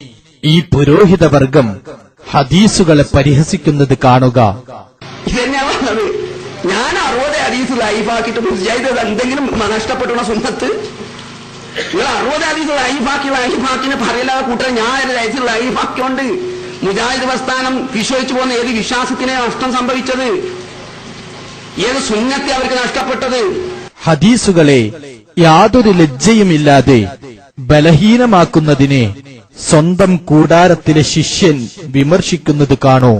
ഈ പുരോഹിതവർഗം ഹദീസുകളെ പരിഹസിക്കുന്നത് കാണുക. ഇതന്നെയാണ് പറഞ്ഞത്. ഞാൻ 60 ഹദീസ് ലൈഫാക്കിയിട്ട് മുജാഹിദ് എന്തെങ്കിലും നഷ്ടപ്പെട്ടുള്ള സുന്നത്ത് നിങ്ങൾ 60 ഹദീസ് ലൈഫാക്കിന് പറയില്ലാതെ കൂട്ടർ ഞാൻ ലൈഫാക്കിയോണ്ട് മുജാഹിദ് പ്രസ്ഥാനം വിശ്വസിച്ചു പോകുന്ന ഏത് വിശ്വാസത്തിനെ നഷ്ടം സംഭവിച്ചത്, ഏത് സുന്നത്തെ അവർക്ക് നഷ്ടപ്പെട്ടത്? ഹദീസുകളെ യാതൊരു ലജ്ജയുമില്ലാതെ ബലഹീനമാക്കുന്നതിനെ സ്വന്തം കൂടാരത്തിലെ ശിഷ്യൻ വിമർശിക്കുന്നത് കാണൂ.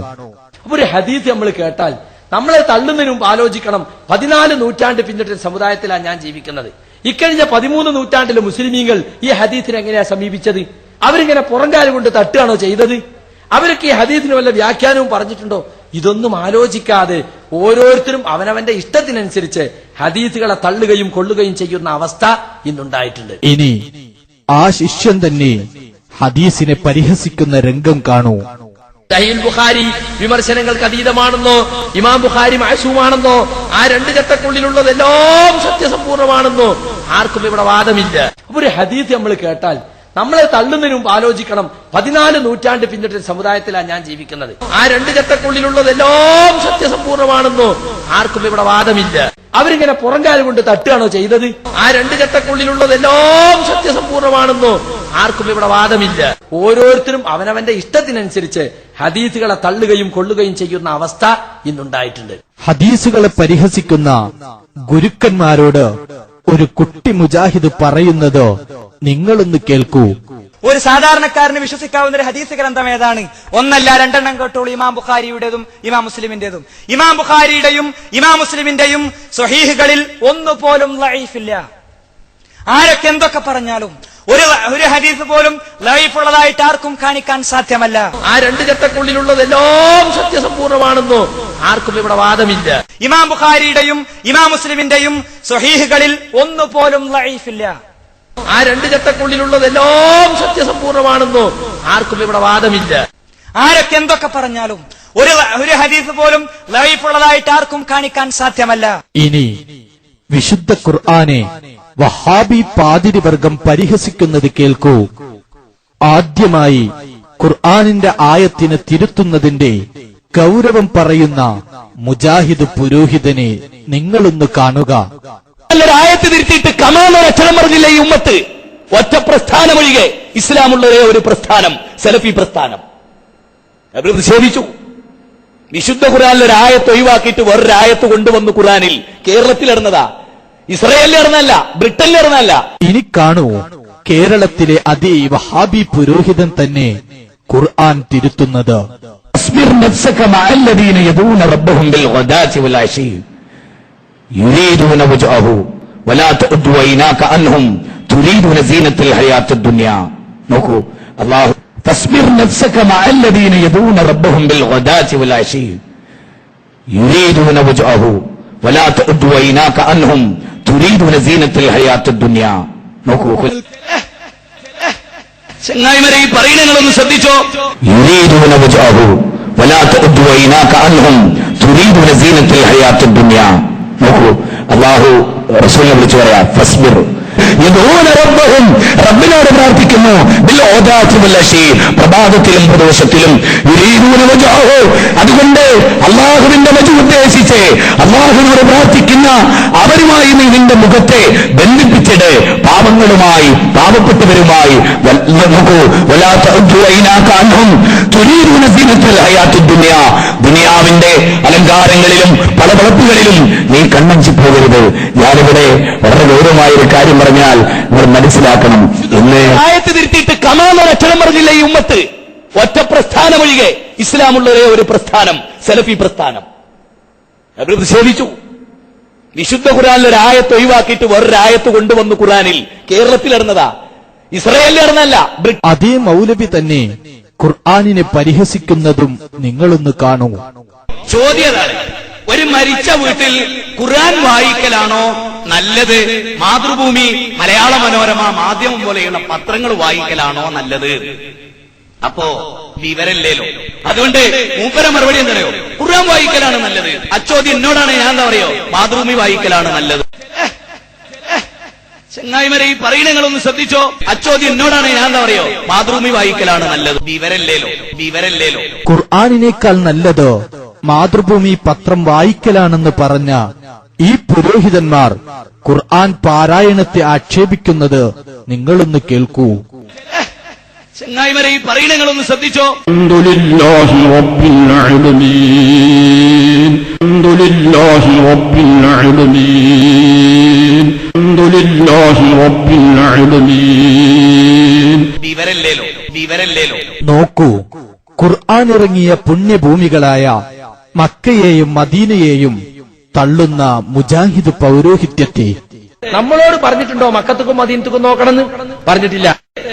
ഒരു ഹദീസ് നമ്മൾ കേട്ടാൽ നമ്മളെ തള്ളുന്നതിന് മുമ്പ് ആലോചിക്കണം, 14 നൂറ്റാണ്ട് പിന്നിട്ട സമുദായത്തിലാണ് ഞാൻ ജീവിക്കുന്നത്. ഇക്കഴിഞ്ഞ 13 നൂറ്റാണ്ടിലെ മുസ്ലിമീങ്ങൾ ഈ ഹദീസിനെ എങ്ങനെയാ സമീപിച്ചത്? അവരിങ്ങനെ പുറംകാലം കൊണ്ട് തട്ടുകയാണോ ചെയ്തത്? അവർക്ക് ഈ ഹദീസിന് വല്ല വ്യാഖ്യാനവും പറഞ്ഞിട്ടുണ്ടോ? ഇതൊന്നും ആലോചിക്കാതെ ഓരോരുത്തരും അവനവന്റെ ഇഷ്ടത്തിനനുസരിച്ച് ഹദീസുകളെ തള്ളുകയും കൊള്ളുകയും ചെയ്യുന്ന അവസ്ഥ ഇന്നുണ്ടായിട്ടുണ്ട്. ഇനി ആ ശിഷ്യൻ തന്നെ ഹദീസിനെ പരിഹസിക്കുന്ന രംഗം കാണൂ. സഹീഹ് ബുഖാരി വിമർശനങ്ങൾക്ക് അതീതമാണെന്നോ, ഇമാം ബുഖാരി മഅസൂമാണെന്നോ, ആ 2 ചട്ടക്കുള്ളിലുള്ളതെല്ലാം സത്യസമ്പൂർണ്ണമാണെന്നോ ആർക്കും ഇവിടെ വാദമില്ല. ഒരു ഹദീസ് നമ്മൾ കേട്ടാൽ നമ്മളെ തള്ളുന്നതിന് മുമ്പ് ആലോചിക്കണം, 14 നൂറ്റാണ്ട് പിന്നിട്ട സമുദായത്തിലാണ് ഞാൻ ജീവിക്കുന്നത്. ആ 2 ചട്ടക്കുള്ളിലുള്ളതെല്ലാം സത്യസമ്പൂർണ്ണമാണെന്നോ ആർക്കും ഇവിടെ വാദമില്ല. അവരിങ്ങനെ പുറംകാലം കൊണ്ട് തട്ടുകയാണോ ചെയ്തത്? ആ 2 ചട്ടക്കുള്ളിലുള്ളതെല്ലാം സത്യസമ്പൂർണ്ണമാണെന്നോ ആർക്കും ഇവിടെ വാദമില്ല. ഓരോരുത്തരും അവനവന്റെ ഇഷ്ടത്തിനനുസരിച്ച് ഹദീസുകളെ തള്ളുകയും കൊള്ളുകയും ചെയ്യുന്ന അവസ്ഥ ഇന്നുണ്ടായിട്ടുണ്ട്. ഹദീസുകളെ പരിഹസിക്കുന്ന ഗുരുക്കന്മാരോട് ഒരു കുട്ടി മുജാഹിദ് പറയുന്നത് നിങ്ങളൊന്ന് കേൾക്കൂ. ഒരു സാധാരണക്കാരന് വിശ്വസിക്കാവുന്ന ഒരു ഹദീസ് ഗ്രന്ഥം ഏതാണ്? ഒന്നല്ല, 2 എണ്ണം കേട്ടോളൂ. ഇമാം ബുഖാരിയുടേതും ഇമാം മുസ്ലിമിന്റേതും. ഇമാം ബുഖാരിയുടെയും ഇമാം മുസ്ലിമിന്റെയും സ്വഹീഹുകളിൽ ഒന്നുപോലും ലഈഫില്ല. ആരൊക്കെ എന്തൊക്കെ പറഞ്ഞാലും ഒരു ഹദീസ് പോലും ലഈഫുള്ളതായിട്ട് ആർക്കും കാണിക്കാൻ സാധ്യമല്ല. ആ 2 ചട്ടക്കുള്ളിലുള്ളതെല്ലാം സത്യസമ്പൂർണ്ണമാണെന്നോ ആർക്കും ഇവിടെ വാദമില്ല. ഇമാം ബുഖാരിയുടെയും ഇമാം മുസ്ലിമിന്റെയും സ്വഹീഹുകളിൽ ഒന്നുപോലും ലഈഫില്ല. ആ 2 ചട്ടക്കുള്ളിലുള്ളതെല്ലാം സത്യസമ്പൂർണ്ണമാണെന്നോ ആർക്കും ഇവിടെ വാദമില്ല. ആരൊക്കെ എന്തൊക്കെ പറഞ്ഞാലും ഒരു ഹദീസ് പോലും ലഈഫുള്ളതായിട്ട് ആർക്കും കാണിക്കാൻ സാധ്യമല്ല. ഇനി വിശുദ്ധ ഖുർആനെ വഹാബി പാതിരി വർഗം പരിഹസിക്കുന്നത് കേൾക്കൂ. ആദ്യമായി ഖുർആനിന്റെ ആയത്തിനെ തിരുത്തുന്നതിന്റെ ഗൗരവം പറയുന്ന മുജാഹിദ് പുരോഹിതനെ നിങ്ങളൊന്ന് കാണുക. ആയത്ത് തിരുത്തിയിട്ട് കമാന്നൊരു അക്ഷരം പറഞ്ഞില്ല ഈ ഉമ്മത്ത്. ഒറ്റ പ്രസ്ഥാനമൊഴികെ ഇസ്ലാമുള്ള ഒരു പ്രസ്ഥാനം സലഫി പ്രസ്ഥാനം. അവർ നിഷേധിച്ചു. വിശുദ്ധ ഖുർആനിൽ ഒരു ആയത്ത് ഒഴിവാക്കിയിട്ട് വേറൊരു ആയത്ത് കൊണ്ടുവന്നു ഖുർആനിൽ. കേരളത്തിൽ നടന്നതാ, ഇസ്രായേലിൽ നടന്നല്ല, ബ്രിട്ടനിൽ നടന്നല്ല. ഇനി കാണൂ, കേരളത്തിലെ അതേ വഹാബി പുരോഹിതൻ തന്നെ ഖുർആൻ തിരുത്തുന്നത്. يريدون وجهه ولا تعد عيناك عنهم تريدون زينة الحياة الدنيا. നോക്കൂ, അല്ലാഹു فاصبر نفسك مع الذين يدعون ربهم بالغداة والعشي يريدون وجهه ولا تعد عيناك عنهم تريدون زينة الحياة الدنيا. നോക്കൂ ചങ്ങായിമാരെ, ഈ പറയുന്നതൊന്ന് ശ്രദ്ധിച്ചോ. يريدون وجهه ولا تعد عيناك عنهم تريدون زينة الحياة الدنيا. നോക്കൂ, അല്ലാഹു റസൂലിനെ വിളിച്ചു പറയാ, ഫസ്ബിർ റബ്ബിനോട് പ്രാർത്ഥിക്കുന്നു, പ്രഭാതത്തിലും പ്രദോഷത്തിലും. അതുകൊണ്ട് അള്ളാഹുവിന്റെ വജു ഉദ്ദേശിച്ച് അള്ളാഹുവിനോട് പ്രാർത്ഥിക്കുന്ന അവരുമായി നീ നിന്റെ മുഖത്തെ ബന്ധിപ്പിച്ചിട്, പാപങ്ങളുമായി പാപപ്പെട്ടവരുമായി. ദുനിയാവിന്റെ അലങ്കാരങ്ങളിലും പളപളപ്പുകളിലും നീ കണ്ണഞ്ചി പോകരുത്. ഞാനിവിടെ വളരെ ഗൗരവമായ ഒരു കാര്യം പറഞ്ഞാൽ നിങ്ങൾ മനസ്സിലാക്കണം. എന്ന് ആയത്ത് തിരുത്തിയിട്ട് കമാന്നൊരു അക്ഷരം പറഞ്ഞില്ല ഈ ഉമ്മത്ത്. ഒറ്റ പ്രസ്ഥാനമൊഴികെ ഇസ്ലാമുള്ള ഒരു പ്രസ്ഥാനം സലഫി പ്രസ്ഥാനം. അവർ നിഷേധിച്ചു. വിശുദ്ധ ഖുർആനിൽ ഒരു ആയത്ത് ഒഴിവാക്കിയിട്ട് വേറൊരു ആയത്ത് കൊണ്ടുവന്നു ഖുർആനിൽ. കേരളത്തിൽ നടന്നതാ, ഇസ്രായേലിൽ നടന്നല്ല. അതേ മൗലവി തന്നെ ഖുർആനിനെ പരിഹസിക്കുന്നതും നിങ്ങളൊന്ന് കാണൂ. ചോദ്യതാണ്, ഒരു മരിച്ച വീട്ടിൽ ഖുർആൻ വായിക്കലാണോ നല്ലത്, മാതൃഭൂമി, മലയാള മനോരമ, മാധ്യമം പോലെയുള്ള പത്രങ്ങൾ വായിക്കലാണോ നല്ലത്? അപ്പോ വിവരല്ലേലോ. അതുകൊണ്ട് മൂപ്പര മറുപടി എന്തറിയോ, ഖുർആൻ വായിക്കലാണ് നല്ലത്. അച്ചോദ്യം എന്നോടാണ്, ഞാൻ എന്താ പറയോ, മാതൃഭൂമി വായിക്കലാണ് നല്ലത്. ചങ്ങായിമാരെ ഈ പറയണങ്ങളൊന്ന് ശ്രദ്ധിച്ചോ. അച്ചോദ്യം എന്നോടാണ്, ഞാൻ എന്താ പറയോ, മാതൃഭൂമി വായിക്കലാണ് നല്ലത്. വിവരല്ലേലോ. ഖുർആനിനേക്കാൾ നല്ലത് മാതൃഭൂമി പത്രം വായിക്കലാണെന്ന് പറഞ്ഞ ഈ പുരോഹിതന്മാർ ഖുർആൻ പാരായണത്തെ ആക്ഷേപിക്കുന്നത് നിങ്ങളൊന്ന് കേൾക്കൂ. ചങ്ങായിമാരെ ഈ പറയണങ്ങളൊന്ന് ശ്രദ്ധിച്ചോ. അൽഹംദുലില്ലാഹി റബ്ബിൽ ആലമീൻ അൽഹംദുലില്ലാഹി റബ്ബിൽ ആലമീൻ അൽഹംദുലില്ലാഹി റബ്ബിൽ ആലമീൻ. വിവരല്ലേലോ. നോക്കൂ, ഖുർആൻ ഇറങ്ങിയ പുണ്യഭൂമികളായ മക്കയെയും മദീനയെയും തള്ളുന്ന മുജാഹിദ് പൗരോഹിത്യത്തെ നമ്മളോട് പറഞ്ഞിട്ടുണ്ടോ മക്കത്തുക്കും മദീനത്തുക്കും നോക്കണമെന്ന്? പറഞ്ഞിട്ടില്ല.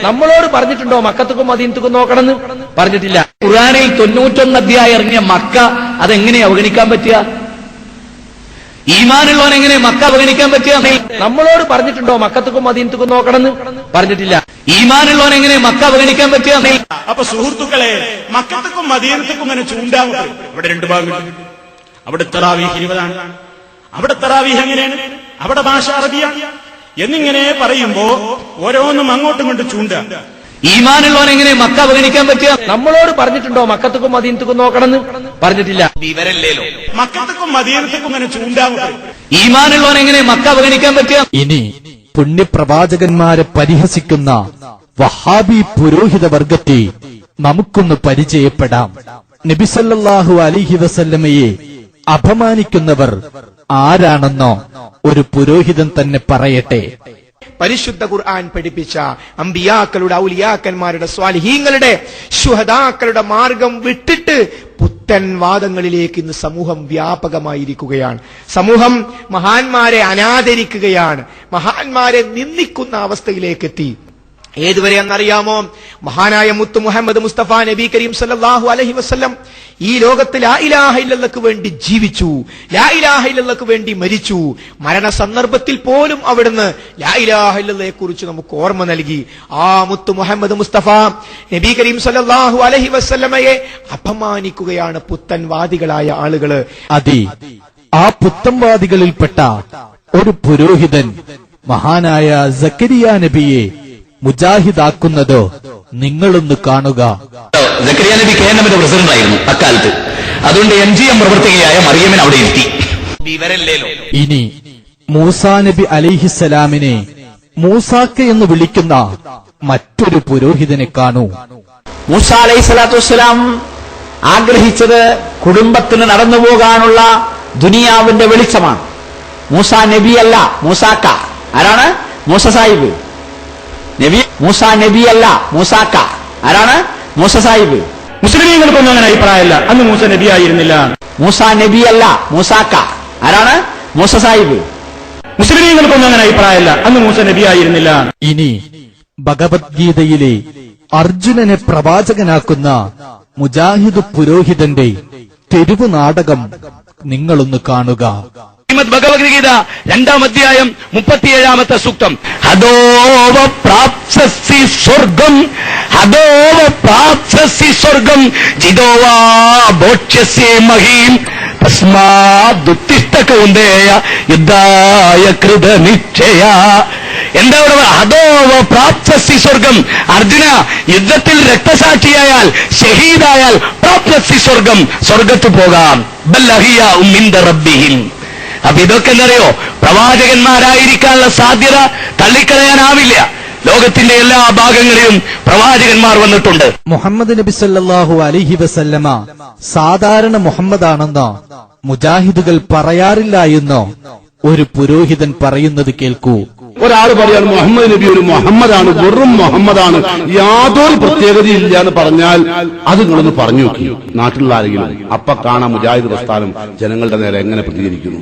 നമ്മളോട് പറഞ്ഞിട്ടുണ്ടോ മക്കത്തുക്കും മദീനത്തുക്കും നോക്കണമെന്ന്? പറഞ്ഞിട്ടില്ല. ഖുർആനിൽ 91 അധ്യായം ഇറങ്ങിയ മക്ക അതെങ്ങനെ അവഗണിക്കാൻ പറ്റുക? ഈമാനുള്ളവൻ എങ്ങനെ മക്ക അവഗണിക്കാൻ പറ്റുക? നമ്മളോട് പറഞ്ഞിട്ടുണ്ടോ മക്കത്തുക്കും മദീനത്തുക്കും നോക്കണമെന്ന്? പറഞ്ഞിട്ടില്ല. ഈമാനുള്ളവൻ എങ്ങനെ മക്ക അവഗണിക്കാൻ പറ്റുക? അപ്പൊ സുഹൃത്തുക്കളെ, മക്കത്തുക്കും മദീനത്തുക്കും അങ്ങനെ ചൂണ്ടാമത്ത് ഇവിടെ 2 ഭാഗങ്ങൾ. അവിടെ തറാവീഹ് 20 ആണ്. അവിടെ തറാവീഹ് എങ്ങനെയാണ്? അവിടെ ഭാഷ അറബിയാണ്. എന്നിങ്ങനെ പറയുമ്പോ ഓരോന്നും അങ്ങോട്ടും കൊണ്ട് ചൂണ്ട. ഈമാനുള്ളവൻ എങ്ങനെ മക്ക അവഗണിക്കാൻ പറ്റുക? നമ്മളോട് പറഞ്ഞിട്ടുണ്ടോ മക്കത്തുക്കും മദീനത്തുക്കും നോക്കണമെന്ന്? പറഞ്ഞിട്ടില്ല. വിവരല്ലേലോ. മക്കത്തുക്കും മദീനത്തുക്കും അങ്ങനെ ചൂണ്ടാമത്ത്. ഈമാനുള്ളവൻ എങ്ങനെ മക്ക അവഗണിക്കാൻ പറ്റുക? ഇനി പുണ്യപ്രവാചകന്മാരെ പരിഹസിക്കുന്ന വഹാബി പുരോഹിത വർഗത്തെ നമുക്കൊന്ന് പരിചയപ്പെടാം. നബിസല്ലല്ലാഹു അലൈഹി വസല്ലമയെ അപമാനിക്കുന്നവർ ആരാണെന്നോ ഒരു പുരോഹിതൻ തന്നെ പറയട്ടെ. പരിശുദ്ധ ഖുർആൻ പഠിപ്പിച്ച അമ്പിയാക്കളുടെ, ഔലിയാക്കന്മാരുടെ, സ്വാലിഹീങ്ങളുടെ, ശുഹദാക്കളുടെ മാർഗം വിട്ടിട്ട് പുത്തൻ വാദങ്ങളിലേക്ക് ഇന്ന് സമൂഹം വ്യാപകമായിരിക്കുകയാണ്. സമൂഹം മഹാന്മാരെ അനാദരിക്കുകയാണ്, മഹാന്മാരെ നിന്ദിക്കുന്ന അവസ്ഥയിലേക്ക് എത്തി. ഏതുവരെ എന്നറിയാമോ? മഹാനായ മുത്തു മുഹമ്മദ് മുസ്തഫ നബി കരീം സല്ലല്ലാഹു അലൈഹി വസല്ലം ഈ ലോകത്ത് ലാ ഇലാഹ ഇല്ലല്ലാഹ്ക്ക് വേണ്ടി ജീവിച്ചു, ലാ ഇലാഹ ഇല്ലല്ലാഹ്ക്ക് വേണ്ടി മരിച്ചു. മരണ സന്ദർഭത്തിൽ പോലും അവിടുന്ന് ലാ ഇലാഹ ഇല്ലല്ലാഹയെ കുറിച്ച് നമുക്ക് ഓർമ്മ നൽകി. ആ മുത്തു മുഹമ്മദ് മുസ്തഫ നബി കരീം സല്ലല്ലാഹു അലൈഹി വസല്ലമയെ അപമാനിക്കുകയാണ് പുത്തൻവാദികളായ ആളുകള്. അതെ, ആ പുത്തൻവാദികളിൽപ്പെട്ട ഒരു പുരോഹിതൻ മഹാനായ സക്കരിയ നബിയെ മുജാഹിദാക്കുന്നത് നിങ്ങളൊന്ന് കാണുക. സക്കരിയ നബി KNMന്റെ പ്രസിഡന്റ് ആയിരുന്നു അക്കാലത്ത്. അതുകൊണ്ട് MGM പ്രവർത്തകയായ മറിയമിനെ അവിടെ ഇരുത്തി. വിവരല്ലേലോ. ഇനി മൂസാ നബി അലൈഹിസ്സലാമിനെ മൂസാക്ക എന്ന് വിളിക്കുന്ന മറ്റൊരു പുരോഹിതനെ കാണൂ. മൂസ അലൈഹി സ്വലാത്തു വസ്സലാം ആഗ്രഹിച്ചത് കുടുംബത്തിന് നടന്നു പോകാനുള്ള ദുനിയാവിന്റെ വെളിച്ചമാണ്. മൂസ നബിയല്ല, മൂസാക്ക. ആരാണ്? മൂസ സാഹിബ്. നബി മൂസ നബിയല്ല, മൂസാക്ക. ആരാണ്? മൂസ സാഹിബ്. മുസ്ലിമീങ്ങൾക്കൊന്നും അങ്ങനെ അഭിപ്രായമല്ല, അന്ന് മൂസ നബി ആയിരുന്നില്ല. മൂസ നബിയല്ല, മൂസാക്ക. ആരാണ്? മൂസ സാഹിബ്. മുസ്ലിമീങ്ങൾക്കൊന്നും അങ്ങനെ അഭിപ്രായമല്ല, അന്ന് മൂസ നബി ആയിരുന്നില്ല. ഇനി ഭഗവത്ഗീതയിലെ അർജുനനെ പ്രവാചകനാക്കുന്ന മുജാഹിദ് പുരോഹിതന്റെ തെരുവ് നാടകം നിങ്ങളൊന്ന് കാണുക. ഭഗവത്ഗീത 2-ാം അധ്യായം 37-ാമത്തെ സൂക്തം. ഹദോവ പ്രാപ്സ്യസി സ്വർഗം, ഹദോവ പ്രാപ്സ്യസി സ്വർഗം, ജിതോവാ ഭോക്ഷ്യസി മഹീം, തസ്മാദുത്തിഷ്ഠ കൗന്ദേയ യുദ്ധായ കൃതനിശ്ചയ. എന്താ ഇവിടെ? ഹദോവ പ്രാപ്സ്യസി സ്വർഗം. അർജുന, യുദ്ധത്തിൽ രക്തസാക്ഷിയായാൽ, ഷഹീദായാൽ പ്രാപ്സ്യസി സ്വർഗം, സ്വർഗത്ത് പോകാം. ബല്ലഹിയ മിൻദ റബ്ബിഹിം. അപ്പൊ ഇതൊക്കെ എന്തറിയോ? പ്രവാചകന്മാരായിരിക്കാനുള്ള സാധ്യത തള്ളിക്കളയാനാവില്ല. ലോകത്തിന്റെ എല്ലാ ഭാഗങ്ങളിലും പ്രവാചകന്മാർ വന്നിട്ടുണ്ട്. മുഹമ്മദ് നബി സല്ലല്ലാഹു അലൈഹി വസല്ലമ സാധാരണ മുഹമ്മദാണെന്നോ മുജാഹിദുകൾ പറയാറില്ല എന്നോ ഒരു പുരോഹിതൻ പറയുന്നത് കേൾക്കൂ. ഒരാൾ പറയാണ് മുഹമ്മദ് നബി ഒരു മുഹമ്മദാണ്, വെറും മുഹമ്മദാണ്, യാതൊരു പ്രത്യേകതയില്ല എന്ന് പറഞ്ഞാൽ അത് നിങ്ങളൊന്ന് പറഞ്ഞു നോക്കി നാട്ടിലുള്ള ആരെങ്കിലും. അപ്പ കാണാം മുജാഹിദ് പ്രസ്ഥാനം ജനങ്ങളുടെ നേരെ എങ്ങനെ പ്രതികരിക്കുന്നു.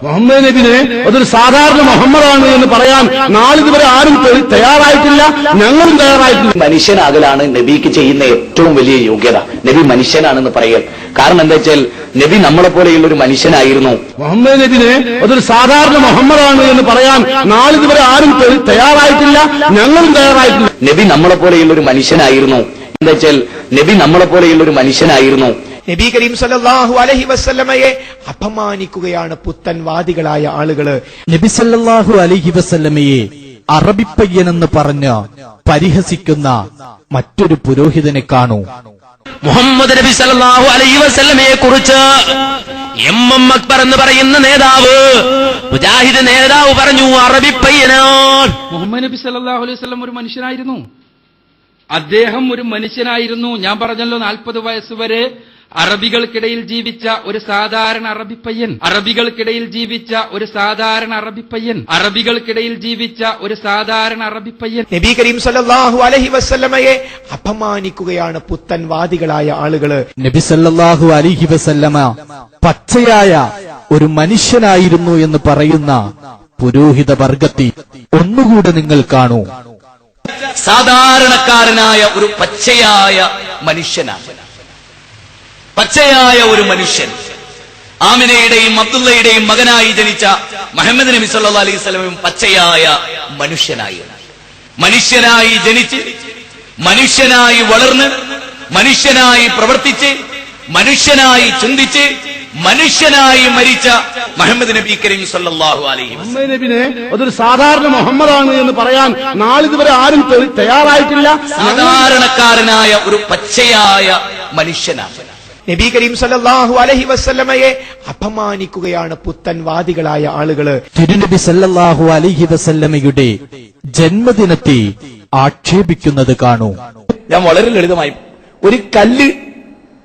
മുഹമ്മദ് നബിനെ അതൊരു സാധാരണ മുഹമ്മദാണ് എന്ന് പറയാൻ നാളിതുവരെ ആരും തയ്യാറായിട്ടില്ല, ഞങ്ങളും തയ്യാറായിട്ടില്ല. മനുഷ്യനാകലാണ് നബിക്ക് ചെയ്യുന്ന ഏറ്റവും വലിയ യോഗ്യത. നബി മനുഷ്യനാണെന്ന് പറയൽ. കാരണം എന്താ വെച്ചാൽ നബി നമ്മളെ പോലെയുള്ള ഒരു മനുഷ്യനായിരുന്നു. മുഹമ്മദ് നബിനെ അതൊരു സാധാരണ മുഹമ്മദാണ് എന്ന് പറയാൻ നാളിതുവരെ ആരും തയ്യാറായിട്ടില്ല, ഞങ്ങളും തയ്യാറായിട്ടില്ല. നബി നമ്മളെ പോലെയുള്ള ഒരു മനുഷ്യനായിരുന്നു. എന്താ വെച്ചാൽ നബി നമ്മളെ പോലെയുള്ള ഒരു മനുഷ്യനായിരുന്നു. നബി കരീം സല്ലല്ലാഹു അലൈഹി വസല്ലമയെ അപമാനിക്കുകയാണ് പുത്തൻവാദികളായ ആളുകള്. നബി സല്ലല്ലാഹു അലൈഹി വസല്ലമയെ അറബിപ്പയ്യനെന്ന് പറഞ്ഞ് പരിഹസിക്കുന്ന മറ്റൊരു പുരോഹിതനെ കാണൂ. മുഹമ്മദ് നബി സല്ലല്ലാഹു അലൈഹി വസല്ലമയെ കുറിച്ച് എം അക്ബർ എന്ന് പറയുന്ന നേതാവ്, മുജാഹിദ് നേതാവ് പറഞ്ഞു, അറബി പയ്യനാണ്. മുഹമ്മദ് നബി സല്ലല്ലാഹു അലൈഹി വസല്ലം ഒരു മനുഷ്യനായിരുന്നു. അദ്ദേഹം ഒരു മനുഷ്യനായിരുന്നു. ഞാൻ പറഞ്ഞല്ലോ 40 വയസ്സ് വരെ അറബികൾക്കിടയിൽ ജീവിച്ച ഒരു സാധാരണ അറബിപ്പയ്യൻ. അറബികൾക്കിടയിൽ ജീവിച്ച ഒരു സാധാരണ അറബിപ്പയ്യൻ. അറബികൾക്കിടയിൽ ജീവിച്ച ഒരു സാധാരണ അറബിപ്പയ്യൻ. നബി കരീം സല്ലല്ലാഹു അലൈഹി വസല്ലമയെ അപമാനിക്കുകയാണ് പുത്തൻവാദികളായ ആളുകള്. നബി സല്ലല്ലാഹു അലൈഹി വസല്ലമ പച്ചയായ ഒരു മനുഷ്യനായിരുന്നു എന്ന് പറയുന്ന പുരോഹിത വർഗത്തെ ഒന്നുകൂടെ നിങ്ങൾ കാണൂ. സാധാരണക്കാരനായ ഒരു പച്ചയായ മനുഷ്യനാണ്. പച്ചയായ ഒരു മനുഷ്യൻ. ആമിനയുടെയും അബ്ദുള്ളയുടെയും മകനായി ജനിച്ച മുഹമ്മദ് നബി സല്ലല്ലാഹു അലൈഹി വസല്ലം പച്ചയായ മനുഷ്യനായി ജനിച്ച്, മനുഷ്യനായി വളർന്ന്, മനുഷ്യനായി പ്രവർത്തിച്ച്, മനുഷ്യനായി ചിന്തിച്ച്, മനുഷ്യനായി മരിച്ച മുഹമ്മദ് നബി കരീം സല്ലല്ലാഹു അലൈഹി വസല്ലം. മുഹമ്മദ് നബിനെ അതൊരു സാധാരണ മുഹമ്മദാണ് എന്ന് പറയാൻ നാളിതുവരെ ആരും തയ്യാറായിട്ടില്ല. സാധാരണക്കാരനായ ഒരു പച്ചയായ മനുഷ്യനാണ്. നബി കരീം സല്ലല്ലാഹു അലൈഹി വസല്ലമയെ അപമാനിക്കുകയാണ് പുത്തൻവാദികളായ ആളുകള്. തിരുനബി സല്ലല്ലാഹു അലൈഹി വസല്ലമയുടെ ജന്മദിനത്തെ ആക്ഷേപിക്കുന്നത് കാണൂ. ഞാൻ വളരെ ലളിതമായി, ഒരു കല്ല്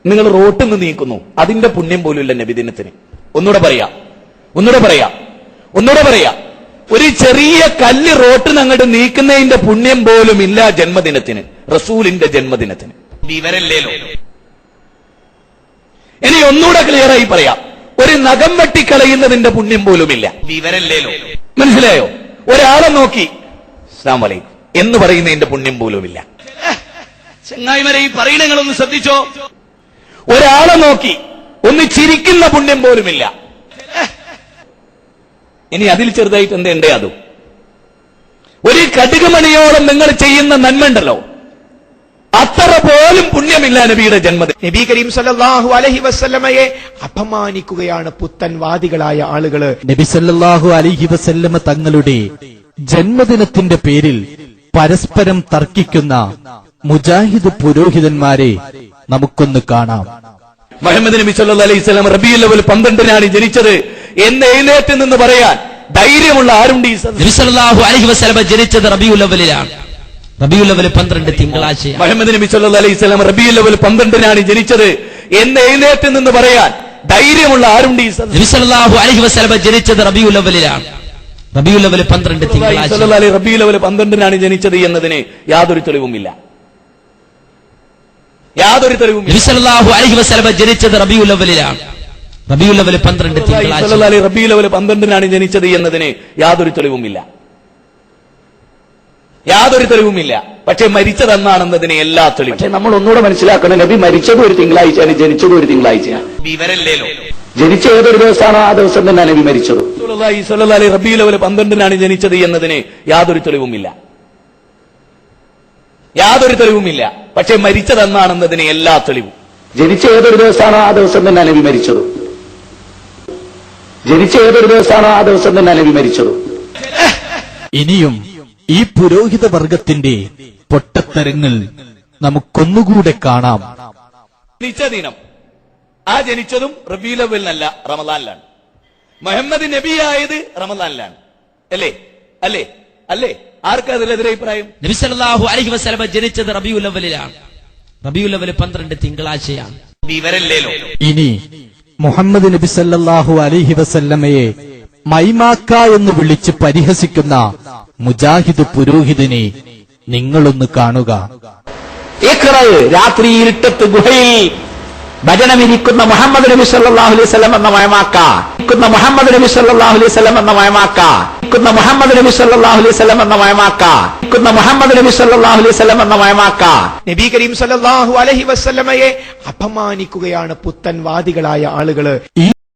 നിങ്ങൾ റോട്ടിൽ നിന്ന് നീക്കുന്നു, അതിന്റെ പുണ്യം പോലും ഇല്ല നബിദിനത്തിന്. ഒന്നുകൂടെ പറയാം. ഒരു ചെറിയ കല്ല് റോട്ടിൽ നിന്ന് അങ്ങോട്ട് നീക്കുന്നതിന്റെ പുണ്യം പോലും ഇല്ല ജന്മദിനത്തിന്, റസൂലിന്റെ ജന്മദിനത്തിന്. വിവരല്ലേലോ? ഇനി ഒന്നുകൂടെ ക്ലിയറായി പറയാം, ഒരു നഖം വെട്ടിക്കളയുന്നതിന്റെ പുണ്യം പോലുമില്ല. വിവരല്ലേലോ? മനസ്സിലായോ? ഒരാളെ നോക്കി അസ്സലാമു അലൈക്കും എന്ന് പറയുന്നതിന്റെ പുണ്യം പോലുമില്ല. ചങ്ങായിമാരെ, ഈ പറയുന്നങ്ങളൊന്ന് ശ്രദ്ധിച്ചോ. ഒരാളെ നോക്കി ഒന്ന് ചിരിക്കുന്ന പുണ്യം പോലുമില്ല. ഇനി അതിൽ ചെറുതായിട്ട് എന്തേ അതും ഒരു കടുകുമണിയോളം നിങ്ങൾ ചെയ്യുന്ന നന്മയുണ്ടല്ലോ, അത്ര പോലും പുണ്യമില്ല നബിയുടെ ജന്മദിനം. നബി കരീം സല്ലല്ലാഹു അലൈഹി വസല്ലമയെ അപമാനിക്കുകയാണ് പുത്തൻവാദികളായ ആളുകള്. നബി സല്ലല്ലാഹു അലൈഹി വസല്ലമ തങ്ങളുടെ ജന്മദിനത്തിന്റെ പേരിൽ പരസ്പരം തർക്കിക്കുന്ന മുജാഹിദ് പുരോഹിതന്മാരെ നമുക്കൊന്ന് കാണാം. മുഹമ്മദ് നബി സല്ലല്ലാഹു അലൈഹി വസല്ലം റബീഉൽ അവ്വൽ 12-നാണ് ജനിച്ചത് എന്ന് എഴുന്നേറ്റ് നിന്ന് പറയാൻ ധൈര്യമുള്ള ആരുണ്ട്? നബി സല്ലല്ലാഹു അലൈഹി വസല്ലം ജനിച്ചത് റബീഉൽ അവ്വലിലാണ്. റബീഉൽ അവ്വൽ 12 തിങ്കളാഴ്ച. മുഹമ്മദ് നബി സല്ലല്ലാഹു അലൈഹി വസല്ലം റബീഉൽ അവ്വൽ 12-നാണ് ജനിച്ചത് എന്ന് എഴുന്നേറ്റ് നിന്ന് പറയാൻ ധൈര്യമുള്ള ആരുണ്ട്? നബി സല്ലല്ലാഹു അലൈഹി വസല്ലം ജനിച്ചത് റബീഉൽ അവ്വലിലാണ്. റബീഉൽ അവ്വൽ 12 തിങ്കളാഴ്ച. റബീഉൽ അവ്വൽ 12-നാണ് ജനിച്ചത് എന്നതിന് യാതൊരു തെളിവുമില്ല. നബി സല്ലല്ലാഹു അലൈഹി വസല്ലം ജനിച്ചത് റബീഉൽ അവ്വലിലാണ്. റബീഉൽ അവ്വൽ 12 തിങ്കളാഴ്ച. റബീഉൽ അവ്വൽ 12-നാണ് ജനിച്ചത് എന്നതിന് യാതൊരു തെളിവുമില്ല. പക്ഷെ മരിച്ചതെന്നാണെന്നതിന് എല്ലാ തെളിവും. പക്ഷെ നമ്മൾ ഒന്നുകൂടെ മനസ്സിലാക്കണം, നബി മരിച്ചത് ഒരു തിങ്കളാഴ്ചയാണ്, ജനിച്ചത് ഒരു തിങ്കളാഴ്ചയാണ്. വിവരല്ലേലോ? ജനിച്ച ഏതൊരു ദിവസമാണോ ആ ദിവസം തന്നെ നബി മരിച്ചത്. റബീഉൽ അവ്വൽ 12-നാണ് ജനിച്ചത് എന്നതിന് യാതൊരു തെളിവുമില്ല. പക്ഷെ മരിച്ചതെന്നാണെന്നതിന് എല്ലാ തെളിവും. ജനിച്ച ഏതൊരു ദിവസമാണോ ആ ദിവസം തന്നെ നബി മരിച്ചത്. ഇനിയും ഈ പുരോഹിത വർഗത്തിന്റെ പൊട്ടത്തരങ്ങൾ നമുക്കൊന്നുകൂടെ കാണാം. ജനിച്ച ദിനം, ആ ജനിച്ചതും റബീഉൽ അവ്വലിനല്ല, റമദാനിലാണ്. മുഹമ്മദ് നബിയായത് റമദാനിലാണ്. അല്ലേ? ആർക്കാ അതിലെതിരെ അഭിപ്രായം? നബി സല്ലല്ലാഹു അലൈഹി വസല്ലം ജനിച്ചത് റബീഉൽ അവ്വലിലാണ്. റബീഉൽ അവ്വൽ 12 തിങ്കളാഴ്ചയാണ്. വിവരല്ലേലോ? ഇനി മുഹമ്മദ് നബി സല്ലല്ലാഹു അലൈഹി വസല്ലമയെ മൈമാക്ക എന്ന് വിളിച്ച് പരിഹസിക്കുന്ന മുജാഹിദ് പുരോഹിതനെ നിങ്ങളൊന്ന് കാണുക. രാത്രി ഇരുട്ടത്ത് ഗുഹയിൽ ഭജനമിരിക്കുന്ന മുഹമ്മദ് നബി സല്ലല്ലാഹു അലൈഹി വസല്ലം എന്ന മയമാക്ക, മുഹമ്മദ് നബി സല്ലല്ലാഹു അലൈഹി വസല്ലം എന്ന മയമാക്ക, മുഹമ്മദ് നബി സല്ലല്ലാഹു അലൈഹി വസല്ലം എന്ന മയമാക്ക, മുഹമ്മദ് നബി സല്ലല്ലാഹു അലൈഹി വസല്ലം എന്ന മയമാക്ക. നബി കരീം സല്ലല്ലാഹു അലൈഹി വസല്ലമയെ അപമാനിക്കുകയാണ് പുത്തൻവാദികളായ ആളുകള്.